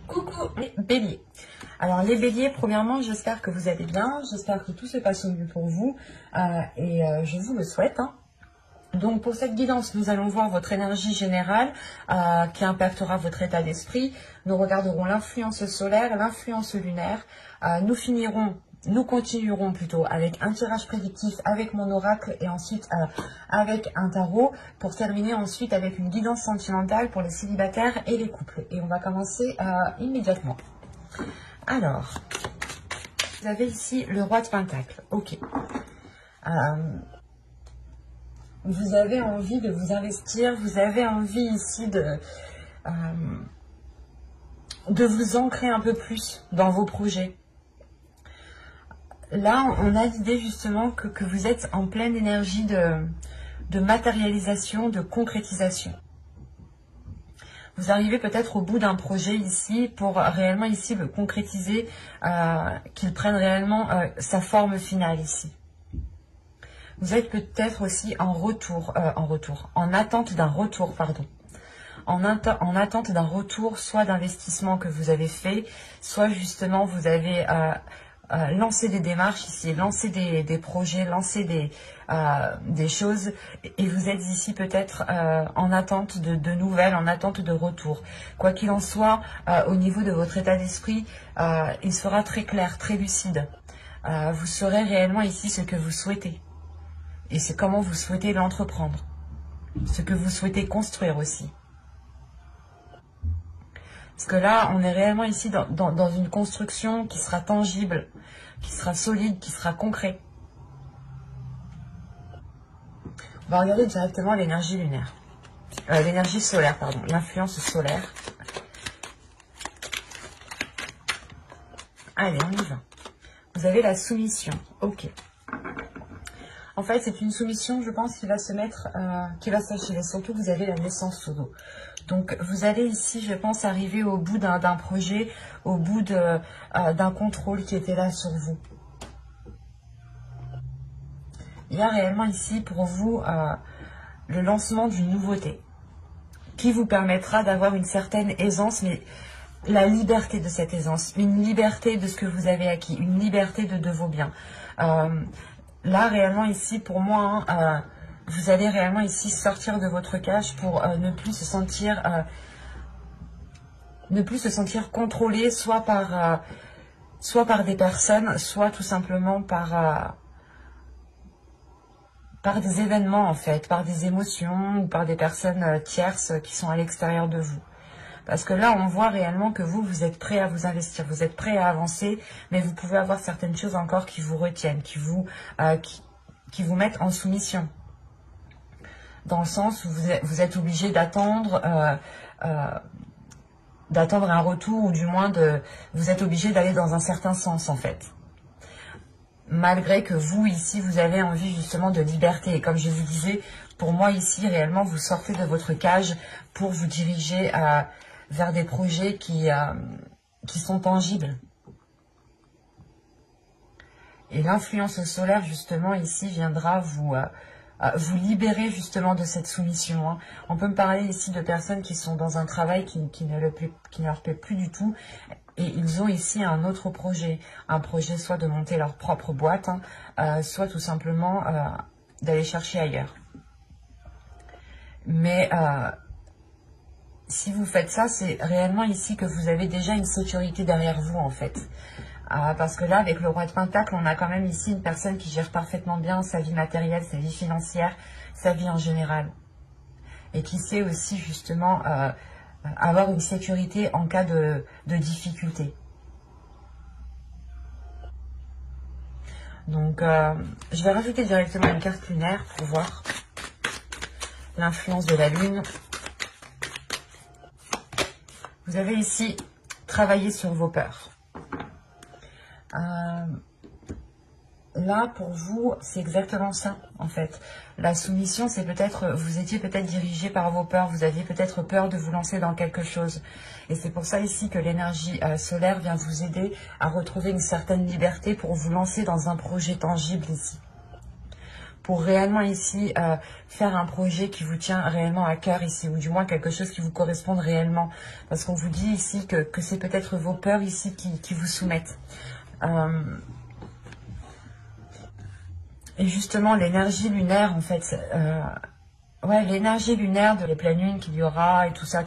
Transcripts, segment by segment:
Coucou les béliers. Alors les béliers, premièrement, j'espère que vous allez bien, j'espère que tout se passe au mieux pour vous et je vous le souhaite. Donc pour cette guidance, nous allons voir votre énergie générale qui impactera votre état d'esprit. Nous regarderons l'influence solaire, l'influence lunaire. Nous continuerons plutôt avec un tirage prédictif avec mon oracle et ensuite avec un tarot pour terminer ensuite avec une guidance sentimentale pour les célibataires et les couples. Et on va commencer immédiatement. Alors, vous avez ici le roi de Pentacle. Ok. Vous avez envie de vous investir, vous avez envie ici de vous ancrer un peu plus dans vos projets. Là, on a l'idée justement que vous êtes en pleine énergie de matérialisation, de concrétisation. Vous arrivez peut-être au bout d'un projet ici pour réellement ici le concrétiser, qu'il prenne réellement sa forme finale ici. Vous êtes peut-être aussi en attente d'un retour, pardon. En attente d'un retour, soit d'investissement que vous avez fait, soit justement vous avez lancé des démarches ici, lancé des projets, lancé des choses, et vous êtes ici peut-être en attente de nouvelles, en attente de retour. Quoi qu'il en soit, au niveau de votre état d'esprit, il sera très clair, très lucide. Vous saurez réellement ici ce que vous souhaitez. Et c'est comment vous souhaitez l'entreprendre. Ce que vous souhaitez construire aussi. Parce que là, on est réellement ici dans une construction qui sera tangible, qui sera solide, qui sera concret. On va regarder directement l'énergie lunaire. L'énergie solaire, pardon. L'influence solaire. Allez, on y va. Vous avez la soumission. Ok. En fait, c'est une soumission, je pense, qui va se mettre, qui va s'achever. Surtout, vous avez la naissance sous l'eau. Donc, vous allez ici, je pense, arriver au bout d'un projet, au bout d'un contrôle qui était là sur vous. Il y a réellement ici, pour vous, le lancement d'une nouveauté qui vous permettra d'avoir une certaine aisance, mais la liberté de cette aisance, une liberté de ce que vous avez acquis, une liberté de vos biens. Là, réellement, ici, pour moi, vous allez réellement ici sortir de votre cage pour ne plus se sentir contrôlé, soit par des personnes, soit tout simplement par des événements, en fait, par des émotions ou par des personnes tierces qui sont à l'extérieur de vous. Parce que là, on voit réellement que vous êtes prêt à vous investir, vous êtes prêt à avancer, mais vous pouvez avoir certaines choses encore qui vous retiennent, qui vous mettent en soumission. Dans le sens où vous êtes obligé d'attendre un retour, ou du moins vous êtes obligé d'aller dans un certain sens, en fait. Malgré que vous, ici, vous avez envie justement de liberté. Et comme je vous disais, pour moi, ici, réellement, vous sortez de votre cage pour vous diriger vers des projets qui sont tangibles. Et l'influence solaire, justement, ici, viendra vous libérer, justement, de cette soumission. On peut me parler ici de personnes qui sont dans un travail qui ne leur plaît plus du tout. Et ils ont ici un autre projet. Un projet soit de monter leur propre boîte, soit tout simplement d'aller chercher ailleurs. Mais si vous faites ça, c'est réellement ici que vous avez déjà une sécurité derrière vous, en fait. Parce que là, avec le roi de Pentacle, on a quand même ici une personne qui gère parfaitement bien sa vie matérielle, sa vie financière, sa vie en général. Et qui sait aussi, justement, avoir une sécurité en cas de difficulté. Donc, je vais rajouter directement une carte lunaire pour voir l'influence de la lune. Vous avez ici travaillé sur vos peurs. Là, pour vous, c'est exactement ça, en fait. La soumission, c'est peut-être, vous étiez peut-être dirigé par vos peurs, vous aviez peut-être peur de vous lancer dans quelque chose. Et c'est pour ça ici que l'énergie solaire vient vous aider à retrouver une certaine liberté pour vous lancer dans un projet tangible ici. pour réellement ici faire un projet qui vous tient réellement à cœur ici, ou du moins quelque chose qui vous corresponde réellement. Parce qu'on vous dit ici que c'est peut-être vos peurs ici qui vous soumettent. Et justement, l'énergie lunaire, en fait, ouais, l'énergie lunaire de les pleines lunes qu'il y aura et tout ça,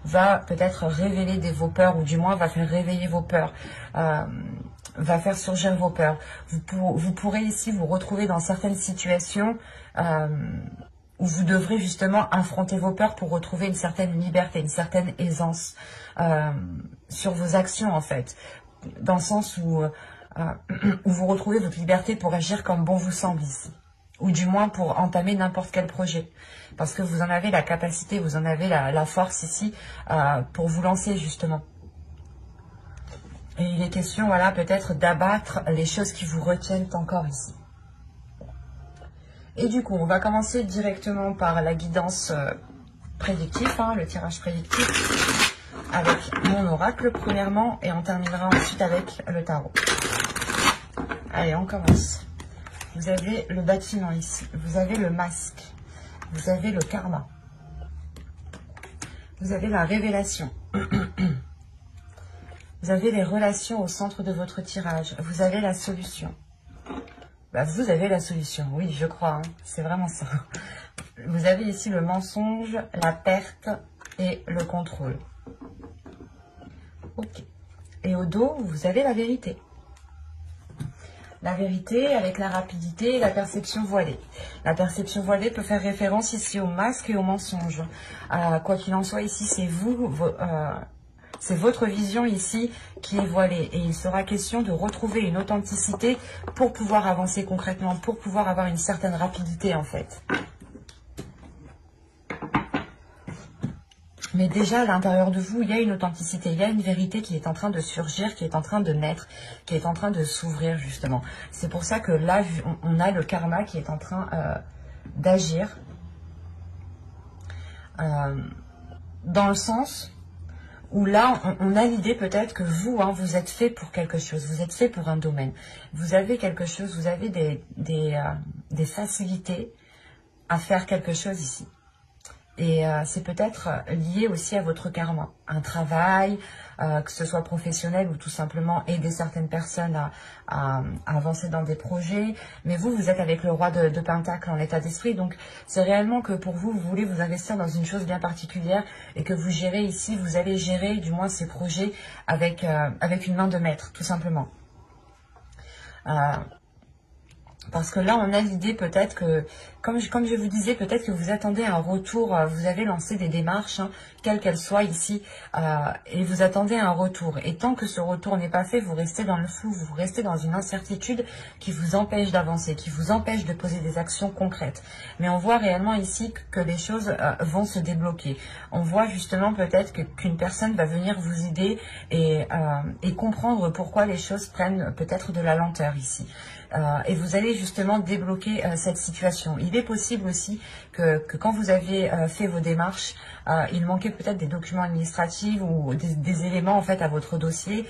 va peut-être révéler vos peurs, ou du moins va faire réveiller vos peurs, va faire surgir vos peurs. Vous pourrez ici vous retrouver dans certaines situations où vous devrez justement affronter vos peurs pour retrouver une certaine liberté, une certaine aisance sur vos actions en fait, dans le sens où vous retrouvez votre liberté pour agir comme bon vous semble ici, ou du moins pour entamer n'importe quel projet, parce que vous en avez la capacité, vous en avez la force ici pour vous lancer justement. Et il est question, voilà, peut-être d'abattre les choses qui vous retiennent encore ici. Et du coup, on va commencer directement par la guidance prédictive, le tirage prédictif, avec mon oracle premièrement, et on terminera ensuite avec le tarot. Allez, on commence. Vous avez le bâtiment ici, vous avez le masque, vous avez le karma, vous avez la révélation, vous avez les relations au centre de votre tirage, vous avez la solution. Bah, vous avez la solution, oui, je crois, c'est vraiment ça. Vous avez ici le mensonge, la perte et le contrôle. Ok. Et au dos, vous avez la vérité. La vérité avec la rapidité et la perception voilée. La perception voilée peut faire référence ici au masque et au mensonge. Quoi qu'il en soit, ici, c'est vous, c'est votre vision ici qui est voilée. Et il sera question de retrouver une authenticité pour pouvoir avancer concrètement, pour pouvoir avoir une certaine rapidité en fait. Mais déjà, à l'intérieur de vous, il y a une authenticité, il y a une vérité qui est en train de surgir, qui est en train de naître, qui est en train de s'ouvrir, justement. C'est pour ça que là, on a le karma qui est en train d'agir. Dans le sens où là, on a l'idée peut-être que vous, vous êtes fait pour quelque chose, vous êtes fait pour un domaine. Vous avez quelque chose, vous avez des facilités à faire quelque chose ici. Et c'est peut-être lié aussi à votre karma. Un travail, que ce soit professionnel ou tout simplement aider certaines personnes à avancer dans des projets. Mais vous êtes avec le roi de Pentacle en état d'esprit. Donc c'est réellement que pour vous, vous voulez vous investir dans une chose bien particulière et que vous gérez ici, vous allez gérer du moins ces projets avec une main de maître, tout simplement. Parce que là, on a l'idée peut-être que, comme je vous disais, peut-être que vous attendez un retour, vous avez lancé des démarches, quelles qu'elles soient ici, et vous attendez un retour. Et tant que ce retour n'est pas fait, vous restez dans le flou, vous restez dans une incertitude qui vous empêche d'avancer, qui vous empêche de poser des actions concrètes. Mais on voit réellement ici que les choses vont se débloquer. On voit justement peut-être qu'une personne va venir vous aider et comprendre pourquoi les choses prennent peut-être de la lenteur ici. Et vous allez justement débloquer cette situation. Il est possible aussi que quand vous avez fait vos démarches, il manquait peut-être des documents administratifs ou des éléments en fait à votre dossier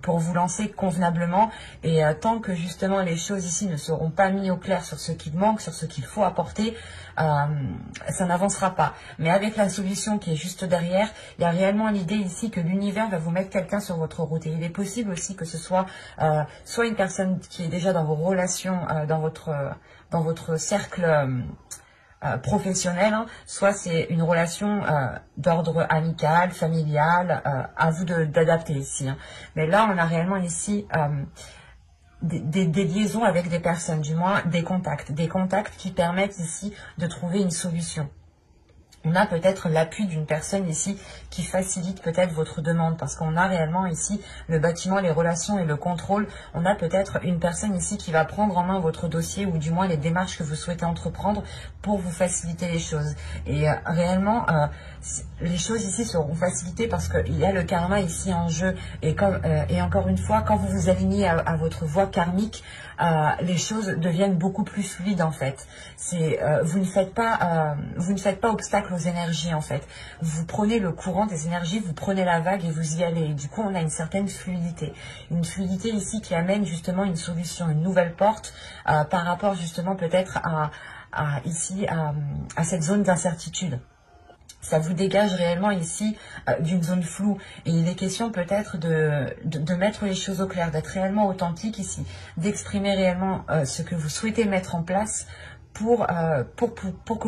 pour vous lancer convenablement. Et tant que justement les choses ici ne seront pas mises au clair sur ce qu'il manque, sur ce qu'il faut apporter, ça n'avancera pas. Mais avec la solution qui est juste derrière, il y a réellement l'idée ici que l'univers va vous mettre quelqu'un sur votre route. Et il est possible aussi que ce soit soit une personne qui est déjà dans vos relations, dans votre cercle professionnel, soit c'est une relation d'ordre amical, familial, à vous d'adapter ici. Mais là, on a réellement ici des liaisons avec des personnes, du moins des contacts qui permettent ici de trouver une solution. On a peut-être l'appui d'une personne ici qui facilite peut-être votre demande, parce qu'on a réellement ici le bâtiment, les relations et le contrôle. On a peut-être une personne ici qui va prendre en main votre dossier, ou du moins les démarches que vous souhaitez entreprendre pour vous faciliter les choses. Et réellement, les choses ici seront facilitées parce qu'il y a le karma ici en jeu. Et encore une fois, quand vous vous alignez à votre voie karmique, les choses deviennent beaucoup plus fluides en fait. Vous ne faites pas obstacle aux énergies en fait. Vous prenez le courant des énergies, vous prenez la vague et vous y allez. Et du coup, on a une certaine fluidité. Une fluidité ici qui amène justement une solution, une nouvelle porte par rapport justement peut-être à cette zone d'incertitude. Ça vous dégage réellement ici d'une zone floue. Et il est question peut-être de mettre les choses au clair, d'être réellement authentique ici, d'exprimer réellement ce que vous souhaitez mettre en place pour que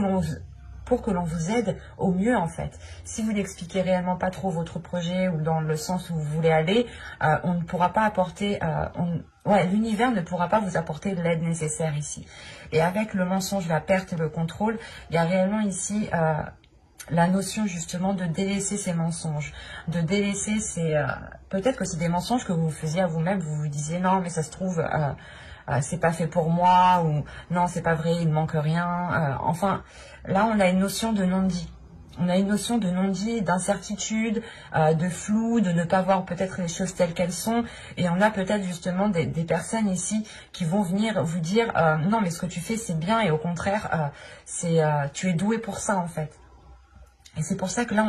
l'on vous aide au mieux en fait. Si vous n'expliquez réellement pas trop votre projet ou dans le sens où vous voulez aller, on ne pourra pas apporter... l'univers ne pourra pas vous apporter l'aide nécessaire ici. Et avec le mensonge, la perte et le contrôle, il y a réellement ici... la notion justement de délaisser ces mensonges, de délaisser ces... peut-être que c'est des mensonges que vous faisiez à vous-même, vous vous disiez non mais ça se trouve c'est pas fait pour moi, ou non c'est pas vrai, il ne manque rien. Enfin, là on a une notion de non-dit. On a une notion de non-dit, d'incertitude, de flou, de ne pas voir peut-être les choses telles qu'elles sont. Et on a peut-être justement des personnes ici qui vont venir vous dire non mais ce que tu fais c'est bien et au contraire tu es doué pour ça en fait. Et c'est pour ça que là,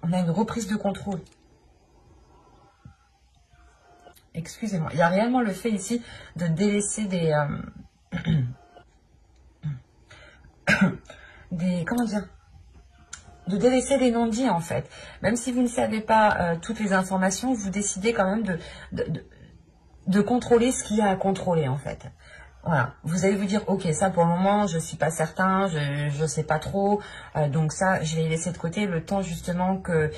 on a une reprise de contrôle. Excusez-moi. Il y a réellement le fait ici de délaisser comment dire, de délaisser des non-dits en fait. Même si vous ne savez pas toutes les informations, vous décidez quand même de contrôler ce qu'il y a à contrôler en fait. Voilà, vous allez vous dire, ok, ça pour le moment, je suis pas certain, je sais pas trop, donc ça, je vais laisser de côté le temps justement que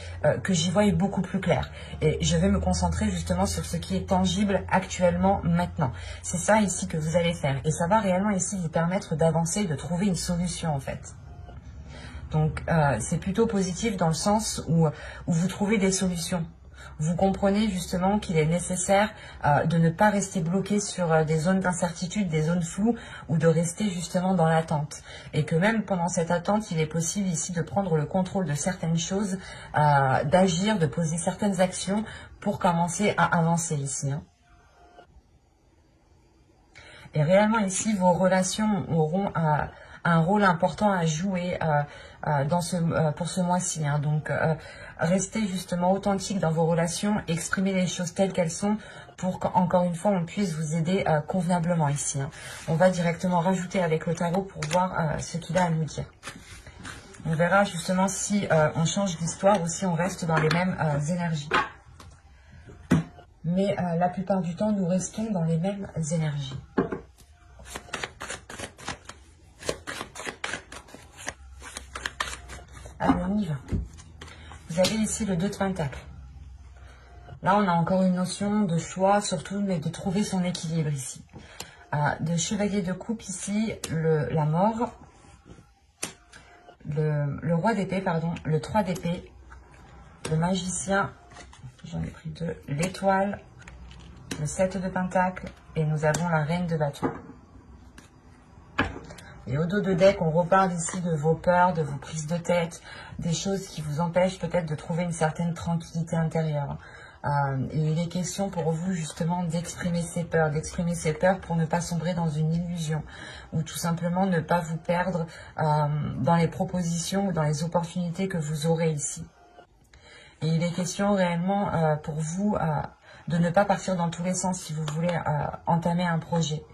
j'y voie beaucoup plus clair. Et je vais me concentrer justement sur ce qui est tangible actuellement, maintenant. C'est ça ici que vous allez faire. Et ça va réellement ici vous permettre d'avancer, de trouver une solution en fait. Donc, c'est plutôt positif dans le sens où vous trouvez des solutions. Vous comprenez justement qu'il est nécessaire de ne pas rester bloqué sur des zones d'incertitude, des zones floues, ou de rester justement dans l'attente. Et que même pendant cette attente, il est possible ici de prendre le contrôle de certaines choses, d'agir, de poser certaines actions pour commencer à avancer ici. Hein. Et réellement ici, vos relations auront un rôle important à jouer pour ce mois-ci. Hein. Donc, restez justement authentique dans vos relations, exprimez les choses telles qu'elles sont pour qu'encore une fois, on puisse vous aider convenablement ici. Hein. On va directement rajouter avec le tarot pour voir ce qu'il a à nous dire. On verra justement si on change d'histoire ou si on reste dans les mêmes énergies. Mais la plupart du temps, nous restons dans les mêmes énergies. Alors, on y va. Vous avez ici le 2 de Pentacle. Là, on a encore une notion de choix, surtout, mais de trouver son équilibre ici. De chevalier de coupe ici, la mort, le roi d'épée, pardon, le 3 d'épée, le magicien, j'en ai pris 2, l'étoile, le 7 de Pentacle, et nous avons la reine de bâton. Et au dos de deck, on reparle ici de vos peurs, de vos prises de tête, des choses qui vous empêchent peut-être de trouver une certaine tranquillité intérieure. Et il est question pour vous justement d'exprimer ces peurs pour ne pas sombrer dans une illusion ou tout simplement ne pas vous perdre dans les propositions ou dans les opportunités que vous aurez ici. Et il est question réellement pour vous de ne pas partir dans tous les sens si vous voulez entamer un projet.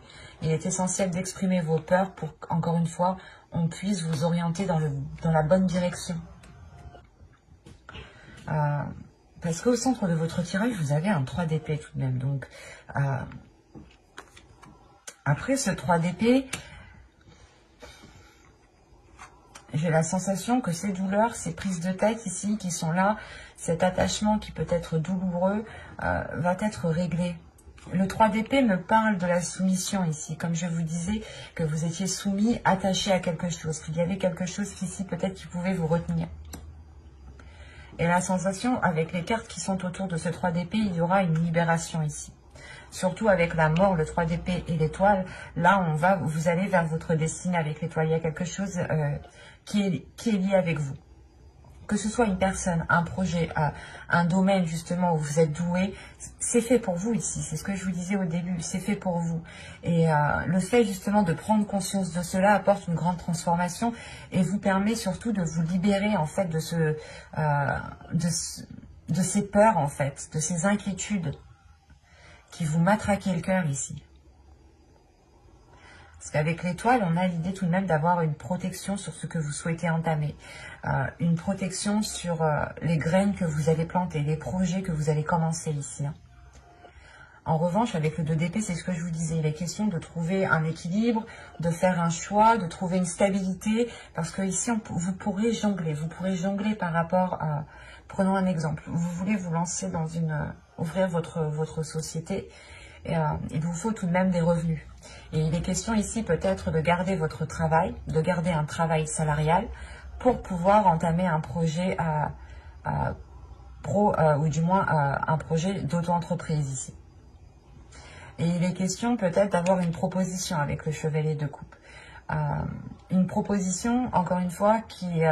Il est essentiel d'exprimer vos peurs pour qu'encore une fois, on puisse vous orienter dans la bonne direction. Parce qu'au centre de votre tirage, vous avez un 3 d'épée tout de même. Donc, après ce 3 d'épée, j'ai la sensation que ces douleurs, ces prises de tête ici qui sont là, cet attachement qui peut être douloureux, va être réglé. Le 3 d'épée me parle de la soumission ici, comme je vous disais que vous étiez soumis, attaché à quelque chose, qu'il y avait quelque chose ici peut-être qui pouvait vous retenir. Et la sensation, avec les cartes qui sont autour de ce 3 d'épée, il y aura une libération ici. Surtout avec la mort, le 3 d'épée et l'étoile, là vous allez vers votre destinée avec l'étoile. Il y a quelque chose qui est lié avec vous. que ce soit une personne, un projet, un domaine justement où vous êtes doué, c'est fait pour vous ici. C'est ce que je vous disais au début, c'est fait pour vous. Et le fait justement de prendre conscience de cela apporte une grande transformation et vous permet surtout de vous libérer en fait de ces peurs en fait, de ces inquiétudes qui vous matraquent le cœur ici. Parce qu'avec l'étoile, on a l'idée tout de même d'avoir une protection sur ce que vous souhaitez entamer. Une protection sur les graines que vous allez planter, les projets que vous allez commencer ici. En revanche, avec le 2 d'épée, c'est ce que je vous disais. Il est question de trouver un équilibre, de faire un choix, de trouver une stabilité. Parce que ici, vous pourrez jongler. Vous pourrez jongler par rapport à... Prenons un exemple. Vous voulez vous lancer dans ouvrir votre société. Et, il vous faut tout de même des revenus. Et il est question ici peut-être de garder votre travail, de garder un travail salarial pour pouvoir entamer un projet pro ou du moins un projet d'auto-entreprise ici. Et il est question peut-être d'avoir une proposition avec le chevalier de coupe. Une proposition, encore une fois, qui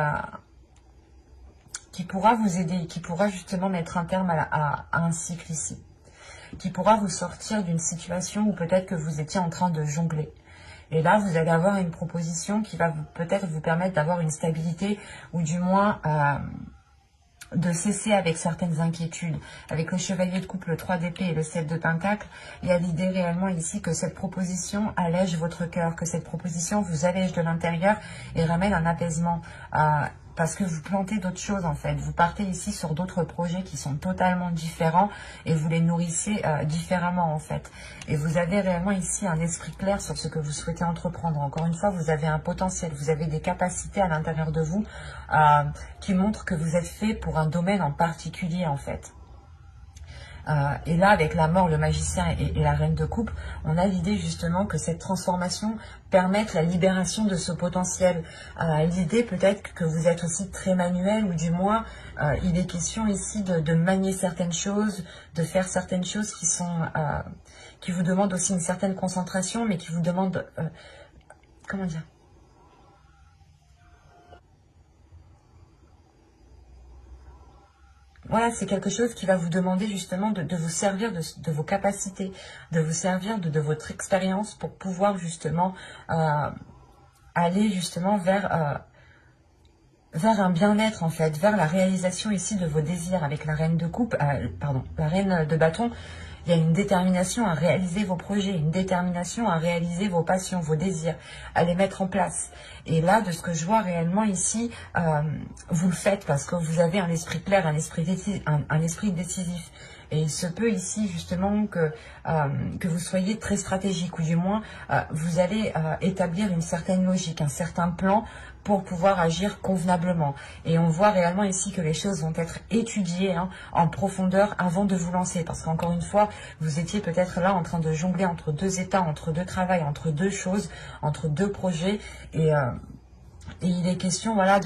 pourra vous aider, qui pourra justement mettre un terme à un cycle ici. Qui pourra vous sortir d'une situation où peut-être que vous étiez en train de jongler. Et là, vous allez avoir une proposition qui va peut-être vous permettre d'avoir une stabilité ou du moins de cesser avec certaines inquiétudes. Avec le chevalier de coupe, le 3 d'épée et le 7 de pentacle, il y a l'idée réellement ici que cette proposition allège votre cœur, que cette proposition vous allège de l'intérieur et ramène un apaisement. Parce que vous plantez d'autres choses en fait. Vous partez ici sur d'autres projets qui sont totalement différents et vous les nourrissez différemment en fait. Et vous avez réellement ici un esprit clair sur ce que vous souhaitez entreprendre. Encore une fois, vous avez un potentiel, vous avez des capacités à l'intérieur de vous qui montrent que vous êtes fait pour un domaine en particulier en fait. Et là, avec la mort, le magicien et la reine de coupe, on a l'idée justement que cette transformation permette la libération de ce potentiel. L'idée peut-être que vous êtes aussi très manuel, ou du moins, il est question ici de manier certaines choses, de faire certaines choses qui vous demandent aussi une certaine concentration, mais qui vous demandent... comment dire ? Voilà, c'est quelque chose qui va vous demander justement de vous servir de vos capacités, de vous servir de votre expérience pour pouvoir justement aller justement vers un bien-être en fait, vers la réalisation ici de vos désirs avec la reine de coupe, la reine de bâton. Il y a une détermination à réaliser vos projets, une détermination à réaliser vos passions, vos désirs, à les mettre en place. Et là, de ce que je vois réellement ici, vous le faites parce que vous avez un esprit clair, un esprit décisif. Et il se peut ici justement que vous soyez très stratégique, ou du moins vous allez établir une certaine logique, un certain plan pour pouvoir agir convenablement. Et on voit réellement ici que les choses vont être étudiées en profondeur avant de vous lancer. Parce qu'encore une fois, vous étiez peut-être là en train de jongler entre deux états, entre deux travails, entre deux choses, entre deux projets. Et il est question voilà,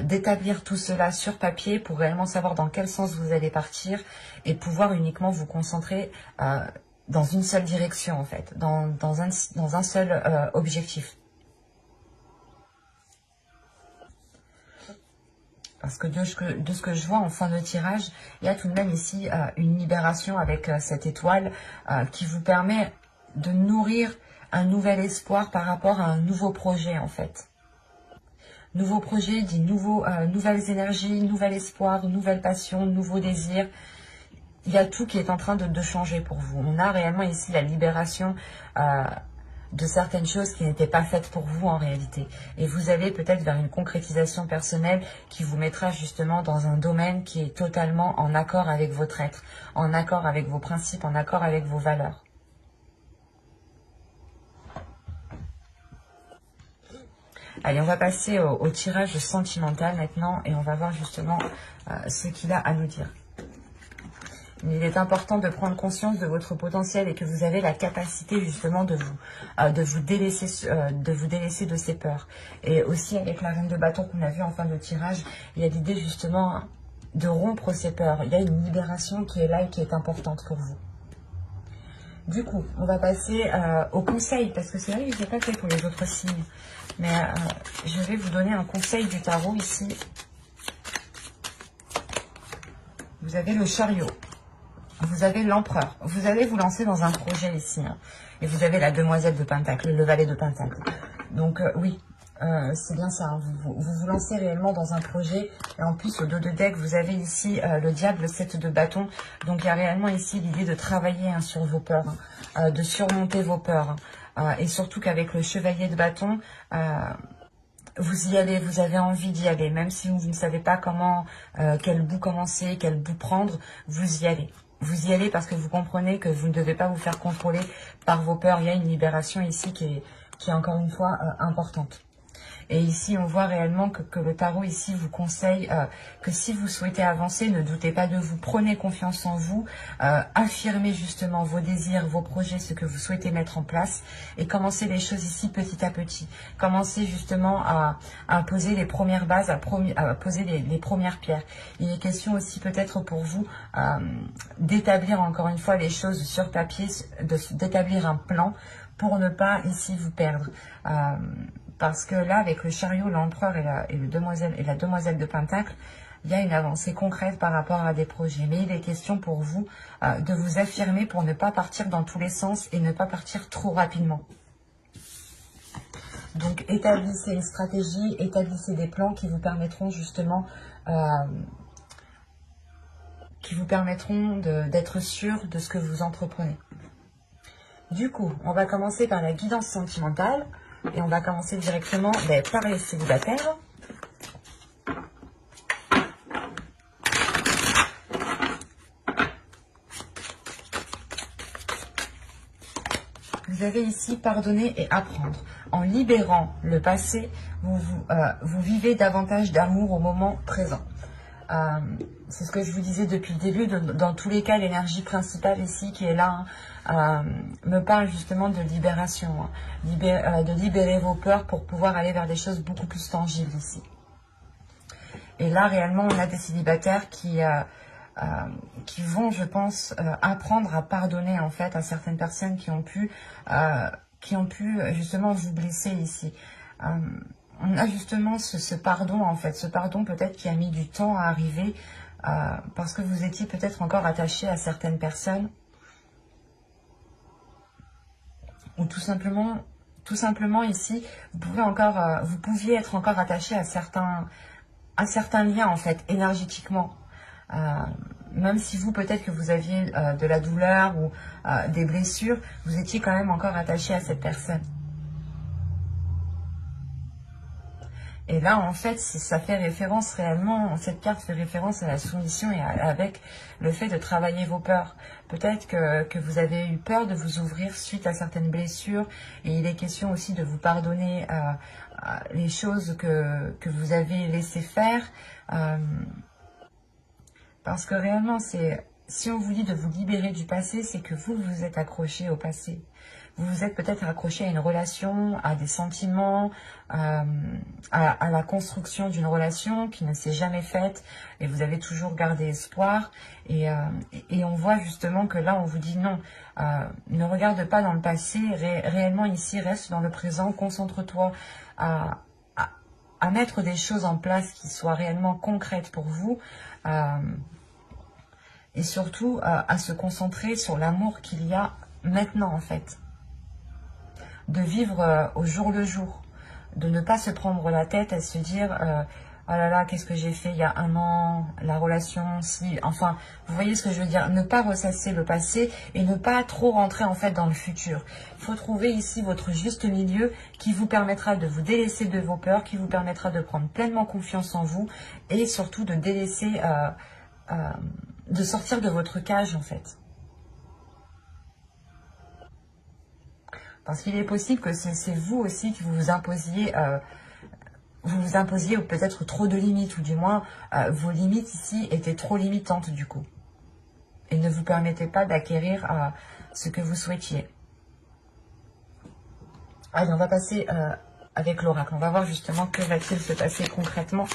d'établir tout cela sur papier pour réellement savoir dans quel sens vous allez partir et pouvoir uniquement vous concentrer dans une seule direction en fait, dans un seul objectif. Parce que de ce que je vois en fin de tirage, il y a tout de même ici une libération avec cette étoile qui vous permet de nourrir un nouvel espoir par rapport à un nouveau projet en fait. Nouveau projet dit nouvelles énergies, nouvel espoir, nouvelle passion, nouveaux désirs. Il y a tout qui est en train de changer pour vous. On a réellement ici la libération de certaines choses qui n'étaient pas faites pour vous en réalité. Et vous allez peut-être vers une concrétisation personnelle qui vous mettra justement dans un domaine qui est totalement en accord avec votre être, en accord avec vos principes, en accord avec vos valeurs. Allez, on va passer au tirage sentimental maintenant et on va voir justement ce qu'il a à nous dire. Il est important de prendre conscience de votre potentiel et que vous avez la capacité justement de vous délaisser de ces peurs. Et aussi avec la reine de bâton qu'on a vu en fin de tirage, il y a l'idée justement de rompre ces peurs. Il y a une libération qui est là et qui est importante pour vous. Du coup, on va passer au conseil, parce que c'est vrai que je n'ai pas fait pour les autres signes. Mais je vais vous donner un conseil du tarot ici Vous avez le chariot. Vous avez l'empereur. Vous allez vous lancer dans un projet ici. Hein. Et vous avez la demoiselle de Pentacle, le valet de Pentacle. Donc oui, c'est bien ça. Hein. Vous lancez réellement dans un projet. Et en plus, au dos de deck, vous avez ici le diable, le 7 de bâton. Donc il y a réellement ici l'idée de travailler hein, sur vos peurs, hein, de surmonter vos peurs. Hein. Et surtout qu'avec le chevalier de bâton... vous y allez, vous avez envie d'y aller. Même si vous ne savez pas comment, quel bout commencer, quel bout prendre, vous y allez. Vous y allez parce que vous comprenez que vous ne devez pas vous faire contrôler par vos peurs. Il y a une libération ici qui est encore une fois importante. Et ici, on voit réellement que le tarot ici vous conseille que si vous souhaitez avancer, ne doutez pas de vous. Prenez confiance en vous, affirmez justement vos désirs, vos projets, ce que vous souhaitez mettre en place et commencez les choses ici petit à petit. Commencez justement à poser les premières bases, à poser les premières pierres. Il est question aussi peut-être pour vous d'établir encore une fois les choses sur papier, d'établir un plan pour ne pas ici vous perdre. Parce que là, avec le chariot, l'empereur et la demoiselle de Pentacle, il y a une avancée concrète par rapport à des projets. Mais il est question pour vous de vous affirmer pour ne pas partir dans tous les sens et ne pas partir trop rapidement. Donc, établissez une stratégie, établissez des plans qui vous permettront justement d'être sûr de ce que vous entreprenez. Du coup, on va commencer par la guidance sentimentale. Et on va commencer directement par les célibataires. Vous avez ici pardonner et apprendre. En libérant le passé, vous vivez davantage d'amour au moment présent. C'est ce que je vous disais depuis le début. Dans tous les cas, l'énergie principale ici qui est là me parle justement de libération, hein, de libérer vos peurs pour pouvoir aller vers des choses beaucoup plus tangibles ici. Et là, réellement, on a des célibataires qui vont, je pense, apprendre à pardonner en fait à certaines personnes qui ont pu justement vous blesser ici. On a justement ce pardon, en fait, ce pardon peut-être qui a mis du temps à arriver parce que vous étiez peut-être encore attaché à certaines personnes ou tout simplement ici, vous pouviez être encore attaché à certains liens, en fait, énergétiquement. Même si vous, peut-être que vous aviez de la douleur ou des blessures, vous étiez quand même encore attaché à cette personne. Et là, en fait, ça fait référence réellement, cette carte fait référence à la soumission et avec le fait de travailler vos peurs. Peut-être que vous avez eu peur de vous ouvrir suite à certaines blessures et il est question aussi de vous pardonner les choses que vous avez laissé faire. Parce que réellement, si on vous dit de vous libérer du passé, c'est que vous vous êtes accroché au passé. Vous vous êtes peut-être accroché à une relation, à des sentiments, à la construction d'une relation qui ne s'est jamais faite et vous avez toujours gardé espoir. Et on voit justement que là, on vous dit non, ne regarde pas dans le passé, réellement ici, reste dans le présent, concentre-toi à mettre des choses en place qui soient réellement concrètes pour vous. Et surtout à se concentrer sur l'amour qu'il y a maintenant en fait. De vivre au jour le jour, de ne pas se prendre la tête et se dire oh là là, qu'est-ce que j'ai fait il y a un an, la relation, si, enfin, vous voyez ce que je veux dire, ne pas ressasser le passé et ne pas trop rentrer en fait dans le futur. Il faut trouver ici votre juste milieu qui vous permettra de vous délaisser de vos peurs, qui vous permettra de prendre pleinement confiance en vous et surtout de délaisser, de sortir de votre cage en fait. Parce qu'il est possible que c'est vous aussi que vous vous imposiez peut-être trop de limites, ou du moins vos limites ici étaient trop limitantes du coup. Et ne vous permettaient pas d'acquérir ce que vous souhaitiez. Allez, on va passer avec l'oracle. On va voir justement que va-t-il se passer concrètement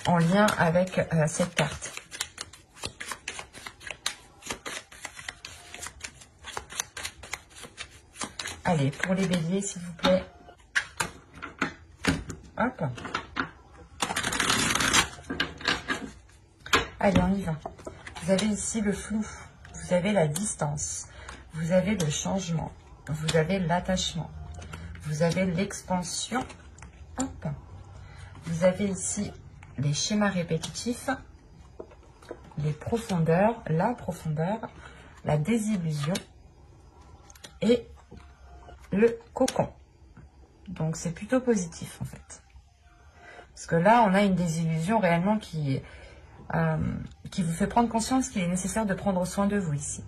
en lien avec cette carte. Allez, pour les béliers, s'il vous plaît. Hop. Allez, on y va. Vous avez ici le flou, vous avez la distance, vous avez le changement, vous avez l'attachement, vous avez l'expansion, hop. Vous avez ici les schémas répétitifs, les profondeurs, la désillusion et le cocon. Donc c'est plutôt positif en fait. Parce que là, on a une désillusion réellement qui vous fait prendre conscience qu'il est nécessaire de prendre soin de vous ici.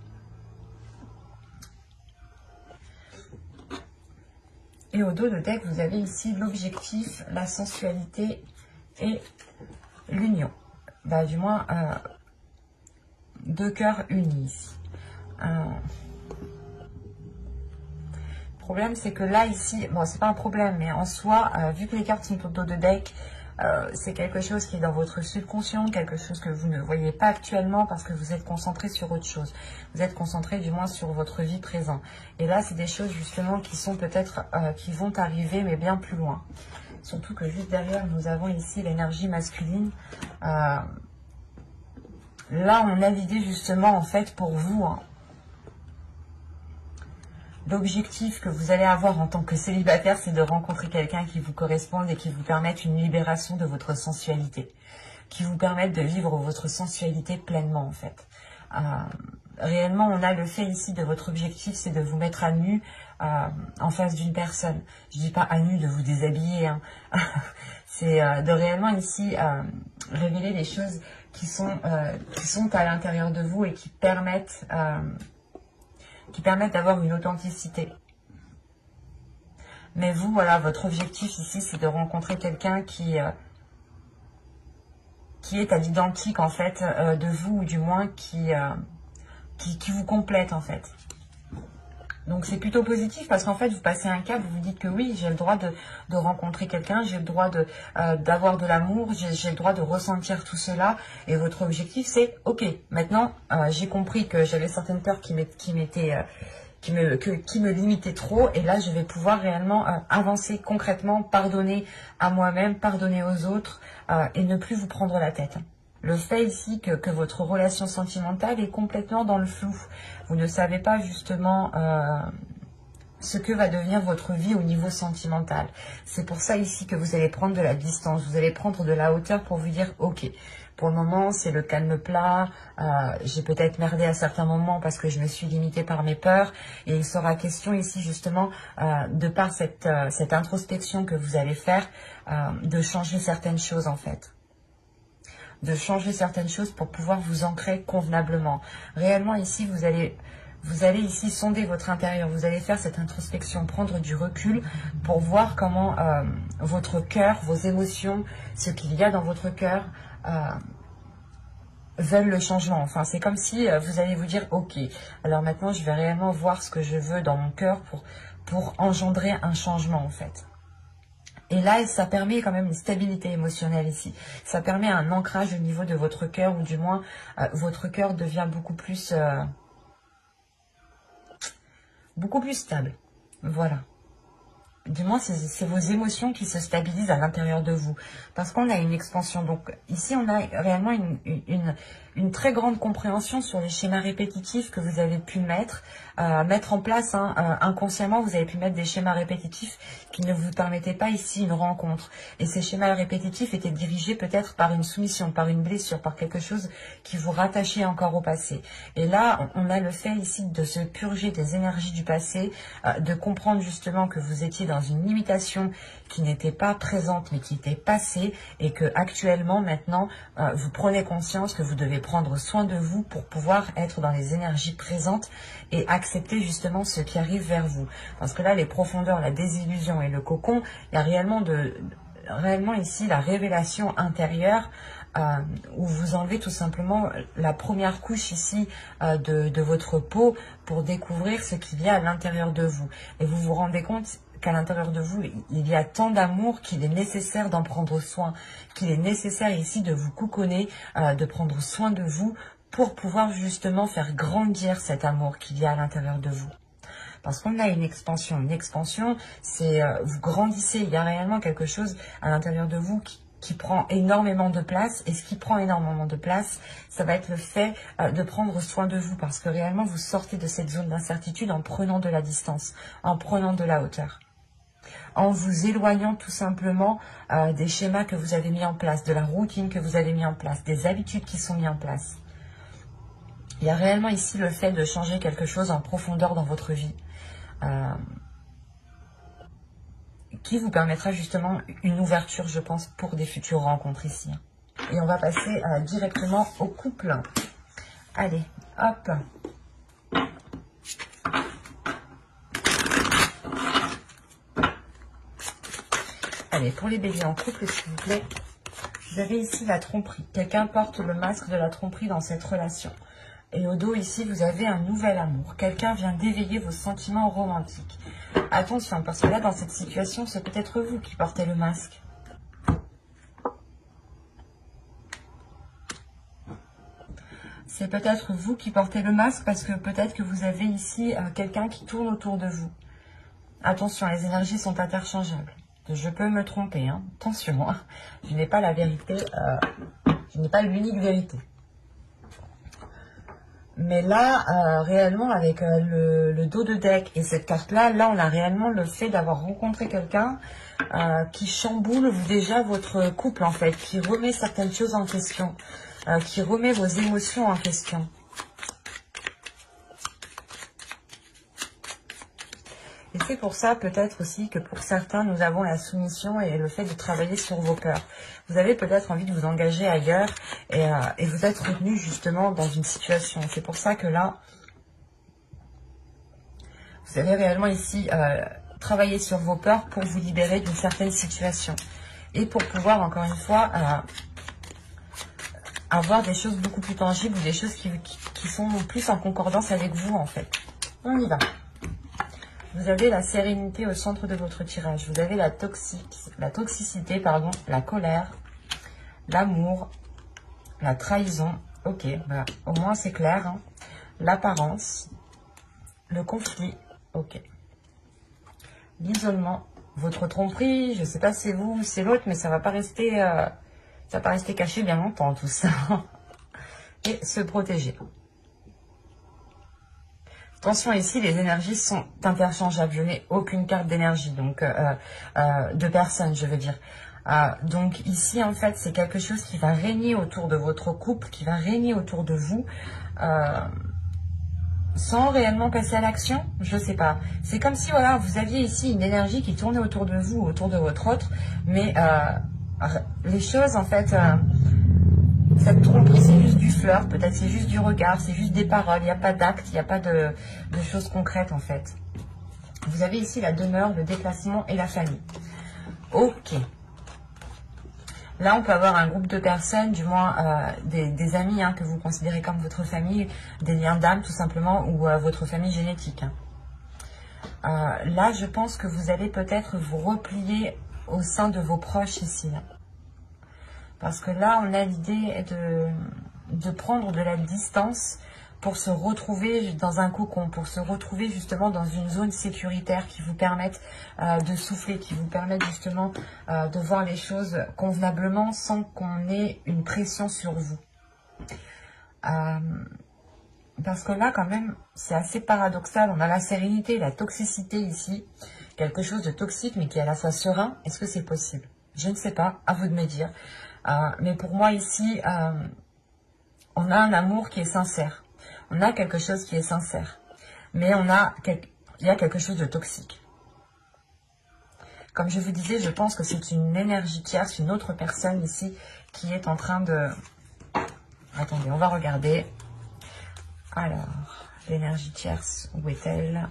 Et au dos de deck, vous avez ici l'objectif, la sensualité et l'union. Bah, du moins, deux cœurs unis ici. Le problème, c'est que là, ici, bon, c'est pas un problème, mais en soi, vu que les cartes sont au dos de deck, c'est quelque chose qui est dans votre subconscient, quelque chose que vous ne voyez pas actuellement parce que vous êtes concentré sur autre chose. Vous êtes concentré du moins sur votre vie présente. Et là, c'est des choses justement qui sont peut-être, qui vont arriver, mais bien plus loin. Surtout que juste derrière, nous avons ici l'énergie masculine. Là, on a l'idée justement, en fait, pour vous, hein, l'objectif que vous allez avoir en tant que célibataire, c'est de rencontrer quelqu'un qui vous corresponde et qui vous permette une libération de votre sensualité. Qui vous permette de vivre votre sensualité pleinement, en fait. Réellement, on a le fait ici de votre objectif, c'est de vous mettre à nu en face d'une personne. Je dis pas à nu de vous déshabiller, hein. C'est de réellement ici révéler les choses qui sont à l'intérieur de vous et qui permettent d'avoir une authenticité. Mais vous, voilà, votre objectif ici, c'est de rencontrer quelqu'un qui est à l'identique, en fait, de vous, ou du moins qui vous complète, en fait. Donc, c'est plutôt positif parce qu'en fait, vous passez un cap, vous vous dites que oui, j'ai le droit de rencontrer quelqu'un, j'ai le droit d'avoir de l'amour, j'ai le droit de ressentir tout cela. Et votre objectif, c'est, ok, maintenant, j'ai compris que j'avais certaines peurs qui me limitaient trop. Et là, je vais pouvoir réellement avancer concrètement, pardonner à moi-même, pardonner aux autres et ne plus vous prendre la tête. Le fait ici que votre relation sentimentale est complètement dans le flou. Vous ne savez pas justement ce que va devenir votre vie au niveau sentimental. C'est pour ça ici que vous allez prendre de la distance, vous allez prendre de la hauteur pour vous dire, ok, pour le moment c'est le calme plat, j'ai peut-être merdé à certains moments parce que je me suis limitée par mes peurs. Et il sera question ici justement, de par cette introspection que vous allez faire, de changer certaines choses en fait. De changer certaines choses pour pouvoir vous ancrer convenablement. Réellement ici, vous allez ici sonder votre intérieur, vous allez faire cette introspection, prendre du recul pour voir comment votre cœur, vos émotions, ce qu'il y a dans votre cœur veulent le changement. Enfin, c'est comme si vous allez vous dire, ok, alors maintenant je vais réellement voir ce que je veux dans mon cœur pour engendrer un changement en fait. Et là, ça permet quand même une stabilité émotionnelle ici. Ça permet un ancrage au niveau de votre cœur, ou du moins, votre cœur devient beaucoup plus stable. Voilà. Du moins, c'est vos émotions qui se stabilisent à l'intérieur de vous. Parce qu'on a une expansion. Donc ici, on a réellement une très grande compréhension sur les schémas répétitifs que vous avez pu mettre en place. Inconsciemment, vous avez pu mettre des schémas répétitifs qui ne vous permettaient pas ici une rencontre. Et ces schémas répétitifs étaient dirigés peut-être par une soumission, par une blessure, par quelque chose qui vous rattachait encore au passé. Et là, on a le fait ici de se purger des énergies du passé, de comprendre justement que vous étiez dans une limitation qui n'était pas présente mais qui était passée, et que actuellement maintenant vous prenez conscience que vous devez prendre soin de vous pour pouvoir être dans les énergies présentes et accepter justement ce qui arrive vers vous. Parce que là, les profondeurs, la désillusion et le cocon, il y a réellement ici la révélation intérieure, où vous enlevez tout simplement la première couche ici de votre peau pour découvrir ce qu'il y a à l'intérieur de vous. Et vous vous rendez compte qu'à l'intérieur de vous, il y a tant d'amour qu'il est nécessaire d'en prendre soin, qu'il est nécessaire ici de vous couconner, de prendre soin de vous pour pouvoir justement faire grandir cet amour qu'il y a à l'intérieur de vous. Parce qu'on a une expansion. Une expansion, c'est vous grandissez. Il y a réellement quelque chose à l'intérieur de vous qui prend énormément de place. Et ce qui prend énormément de place, ça va être le fait de prendre soin de vous. Parce que réellement, vous sortez de cette zone d'incertitude en prenant de la distance, en prenant de la hauteur. En vous éloignant tout simplement des schémas que vous avez mis en place, de la routine que vous avez mis en place, des habitudes qui sont mises en place. Il y a réellement ici le fait de changer quelque chose en profondeur dans votre vie. Qui vous permettra justement une ouverture, je pense, pour des futures rencontres ici. Et on va passer directement au couple. Allez, hop. Allez, pour les béliers en couple, s'il vous plaît, vous avez ici la tromperie. Quelqu'un porte le masque de la tromperie dans cette relation. Et au dos, ici, vous avez un nouvel amour. Quelqu'un vient d'éveiller vos sentiments romantiques. Attention, parce que là, dans cette situation, c'est peut-être vous qui portez le masque. C'est peut-être vous qui portez le masque parce que peut-être que vous avez ici quelqu'un qui tourne autour de vous. Attention, les énergies sont interchangeables. Je peux me tromper, hein. Attention, hein. Je n'ai pas la vérité, je n'ai pas l'unique vérité. Mais là, réellement, avec le dos de deck et cette carte-là, là, on a réellement le fait d'avoir rencontré quelqu'un qui chamboule déjà votre couple, en fait, qui remet certaines choses en question, qui remet vos émotions en question. Et c'est pour ça, peut-être aussi, que pour certains, nous avons la soumission et le fait de travailler sur vos peurs. Vous avez peut-être envie de vous engager ailleurs et vous êtes retenu justement dans une situation. C'est pour ça que là, vous avez réellement ici travaillé sur vos peurs pour vous libérer d'une certaine situation. Et pour pouvoir, encore une fois, avoir des choses beaucoup plus tangibles ou des choses qui sont plus en concordance avec vous, en fait. On y va. Vous avez la sérénité au centre de votre tirage. Vous avez la toxicité, pardon, la colère, l'amour, la trahison. Ok, bah, au moins c'est clair. Hein. L'apparence, le conflit. Ok. L'isolement, votre tromperie. Je ne sais pas si c'est vous ou c'est l'autre, mais ça va pas rester, caché bien longtemps tout ça. Et se protéger. Attention, ici, les énergies sont interchangeables. Je n'ai aucune carte d'énergie, donc de personne, je veux dire. Donc ici, en fait, c'est quelque chose qui va régner autour de votre couple, qui va régner autour de vous, sans réellement passer à l'action. Je ne sais pas. C'est comme si, voilà, vous aviez ici une énergie qui tournait autour de vous, autour de votre autre, mais les choses, en fait... cette tromperie, c'est juste du flirt, peut-être c'est juste du regard, c'est juste des paroles, il n'y a pas d'acte, il n'y a pas de choses concrètes en fait. Vous avez ici la demeure, le déplacement et la famille. Ok. Là, on peut avoir un groupe de personnes, du moins des amis hein, que vous considérez comme votre famille, des liens d'âme tout simplement, ou votre famille génétique. Hein. Là, je pense que vous allez peut-être vous replier au sein de vos proches ici. Hein. Parce que là, on a l'idée de prendre de la distance pour se retrouver dans un cocon, pour se retrouver justement dans une zone sécuritaire qui vous permette de souffler, qui vous permette justement de voir les choses convenablement sans qu'on ait une pression sur vous. Parce que là, quand même, c'est assez paradoxal. On a la sérénité, la toxicité ici, quelque chose de toxique mais qui est à la fois serein. Est-ce que c'est possible? Je ne sais pas, à vous de me dire. Mais pour moi ici, on a un amour qui est sincère. On a quelque chose qui est sincère. Mais il y a quelque chose de toxique. Comme je vous disais, je pense que c'est une énergie tierce, une autre personne ici qui est en train de... Attendez, on va regarder. Alors, l'énergie tierce, où est-elle?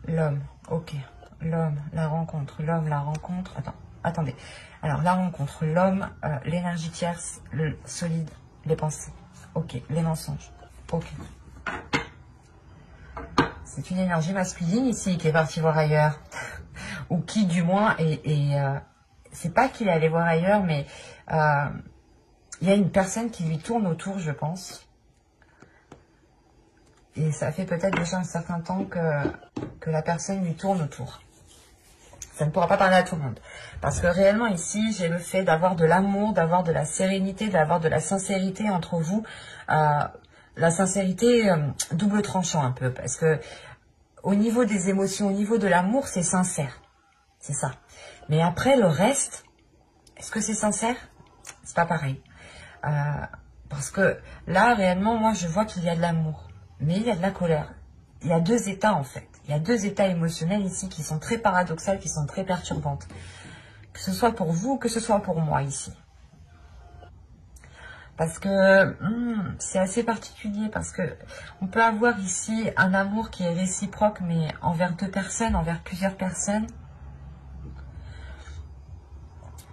L'homme, ok. L'homme, la rencontre, l'homme, la rencontre. Attendez. Alors, la rencontre, l'homme, l'énergie tierce, le solide, les pensées. Ok, les mensonges. Ok. C'est une énergie masculine ici qui est partie voir ailleurs. Ou qui, du moins, c'est pas qu'il est allé voir ailleurs, mais il y a une personne qui lui tourne autour, je pense. Et ça fait peut-être déjà un certain temps que la personne lui tourne autour. Ça ne pourra pas parler à tout le monde. Parce que réellement ici, j'ai le fait d'avoir de l'amour, d'avoir de la sérénité, d'avoir de la sincérité entre vous. La sincérité double tranchant un peu. Parce que au niveau des émotions, au niveau de l'amour, c'est sincère. C'est ça. Mais après, le reste, est-ce que c'est sincère? C'est pas pareil. Parce que là, réellement, moi, je vois qu'il y a de l'amour. Mais il y a de la colère. Il y a deux états, en fait. Il y a deux états émotionnels ici qui sont très paradoxales, qui sont très perturbantes. Que ce soit pour vous, que ce soit pour moi, ici. Parce que c'est assez particulier, parce que on peut avoir ici un amour qui est réciproque, mais envers deux personnes, envers plusieurs personnes.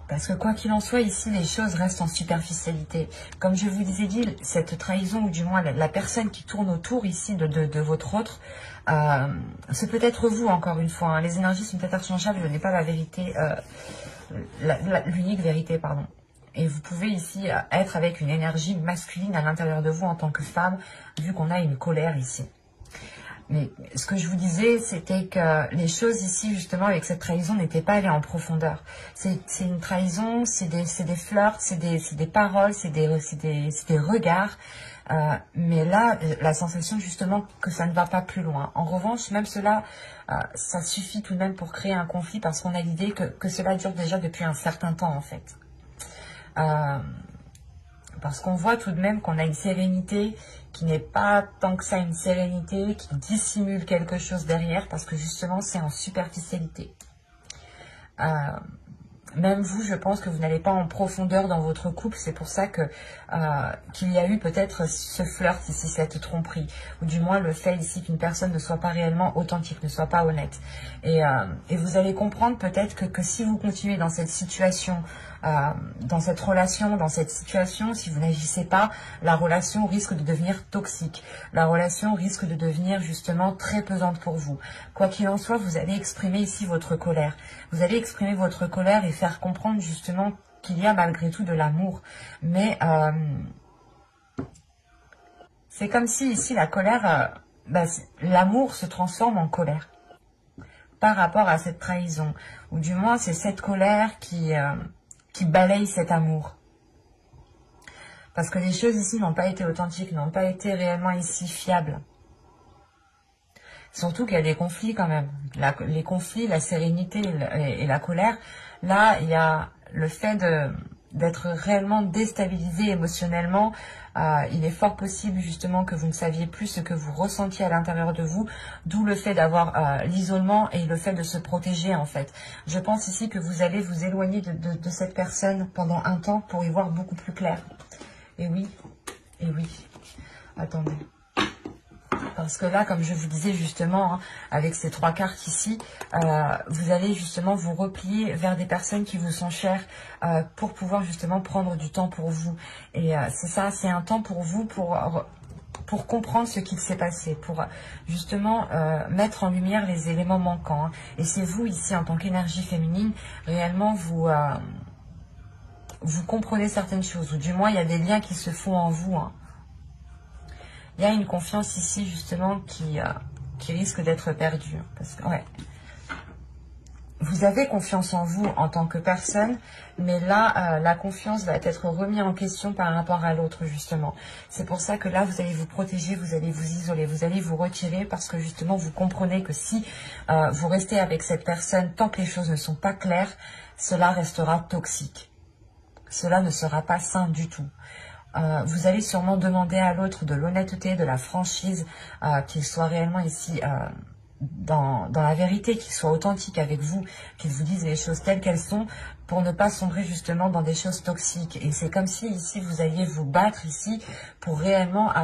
Parce que quoi qu'il en soit, ici, les choses restent en superficialité. Comme je vous ai dit, cette trahison, ou du moins la personne qui tourne autour ici de votre autre, c'est peut-être vous, encore une fois. Hein. Les énergies sont peut-être interchangeables, je n'ai pas la vérité, l'unique vérité, pardon. Et vous pouvez ici être avec une énergie masculine à l'intérieur de vous en tant que femme, vu qu'on a une colère ici. Mais ce que je vous disais, c'était que les choses ici, justement, avec cette trahison, n'étaient pas allées en profondeur. C'est une trahison, c'est des flirts, c'est des paroles, c'est des regards. Mais là, la sensation, justement, que ça ne va pas plus loin. En revanche, même cela, ça suffit tout de même pour créer un conflit, parce qu'on a l'idée que cela dure déjà depuis un certain temps, en fait. Parce qu'on voit tout de même qu'on a une sérénité qui n'est pas tant que ça une sérénité, qui dissimule quelque chose derrière, parce que justement c'est en superficialité. Même vous, je pense que vous n'allez pas en profondeur dans votre couple, c'est pour ça que qu'il y a eu peut-être ce flirt ici, cette tromperie, ou du moins le fait ici qu'une personne ne soit pas réellement authentique, ne soit pas honnête. Et vous allez comprendre peut-être que si vous continuez dans cette situation, dans cette relation, dans cette situation, si vous n'agissez pas, la relation risque de devenir toxique. La relation risque de devenir justement très pesante pour vous. Quoi qu'il en soit, vous allez exprimer ici votre colère. Vous allez exprimer votre colère et faire comprendre justement qu'il y a malgré tout de l'amour. Mais c'est comme si ici la colère, l'amour se transforme en colère par rapport à cette trahison. Ou du moins c'est cette colère qui balaye cet amour. Parce que les choses ici n'ont pas été authentiques, n'ont pas été réellement ici fiables. Surtout qu'il y a des conflits quand même. Les conflits, la sérénité et la colère, là, il y a le fait d'être réellement déstabilisé émotionnellement. Il est fort possible justement que vous ne saviez plus ce que vous ressentiez à l'intérieur de vous, d'où le fait d'avoir l'isolement et le fait de se protéger en fait. Je pense ici que vous allez vous éloigner de cette personne pendant un temps pour y voir beaucoup plus clair. Et oui, attendez. Parce que là, comme je vous disais justement, hein, avec ces trois cartes ici, vous allez justement vous replier vers des personnes qui vous sont chères pour pouvoir justement prendre du temps pour vous. Et c'est ça, c'est un temps pour vous pour comprendre ce qu'il s'est passé, pour justement mettre en lumière les éléments manquants. Hein. Et c'est vous ici, en tant qu'énergie féminine, réellement vous comprenez certaines choses, ou du moins il y a des liens qui se font en vous. Hein. Il y a une confiance ici, justement, qui risque d'être perdue. Parce que, ouais, vous avez confiance en vous en tant que personne, mais là, la confiance va être remise en question par rapport à l'autre, justement. C'est pour ça que là, vous allez vous protéger, vous allez vous isoler, vous allez vous retirer, parce que, justement, vous comprenez que si vous restez avec cette personne, tant que les choses ne sont pas claires, cela restera toxique. Cela ne sera pas sain du tout. Vous allez sûrement demander à l'autre de l'honnêteté, de la franchise, qu'il soit réellement ici dans la vérité, qu'il soit authentique avec vous, qu'il vous dise les choses telles qu'elles sont, pour ne pas sombrer justement dans des choses toxiques. Et c'est comme si ici vous alliez vous battre ici pour réellement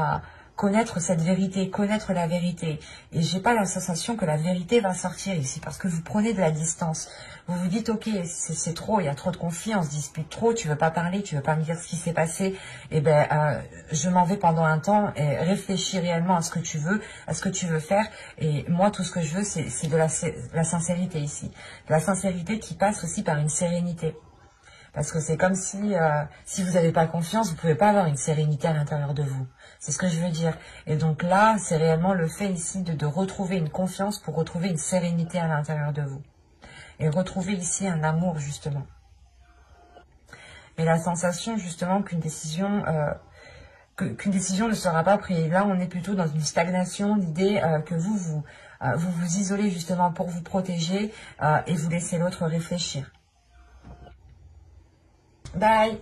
connaître cette vérité, connaître la vérité. Et j'ai pas la sensation que la vérité va sortir ici, parce que vous prenez de la distance. Vous vous dites, ok, c'est trop, il y a trop de conflits, on se dispute trop, tu veux pas parler, tu veux pas me dire ce qui s'est passé, et ben je m'en vais pendant un temps et réfléchis réellement à ce que tu veux, à ce que tu veux faire. Et moi, tout ce que je veux, c'est de la sincérité ici. De la sincérité qui passe aussi par une sérénité. Parce que c'est comme si, si vous n'avez pas confiance, vous ne pouvez pas avoir une sérénité à l'intérieur de vous. C'est ce que je veux dire. Et donc là, c'est réellement le fait ici de retrouver une confiance pour retrouver une sérénité à l'intérieur de vous. Et retrouver ici un amour, justement. Et la sensation, justement, qu'une décision ne sera pas prise. Là, on est plutôt dans une stagnation, l'idée que vous vous isolez justement pour vous protéger et vous laissez l'autre réfléchir. Bye.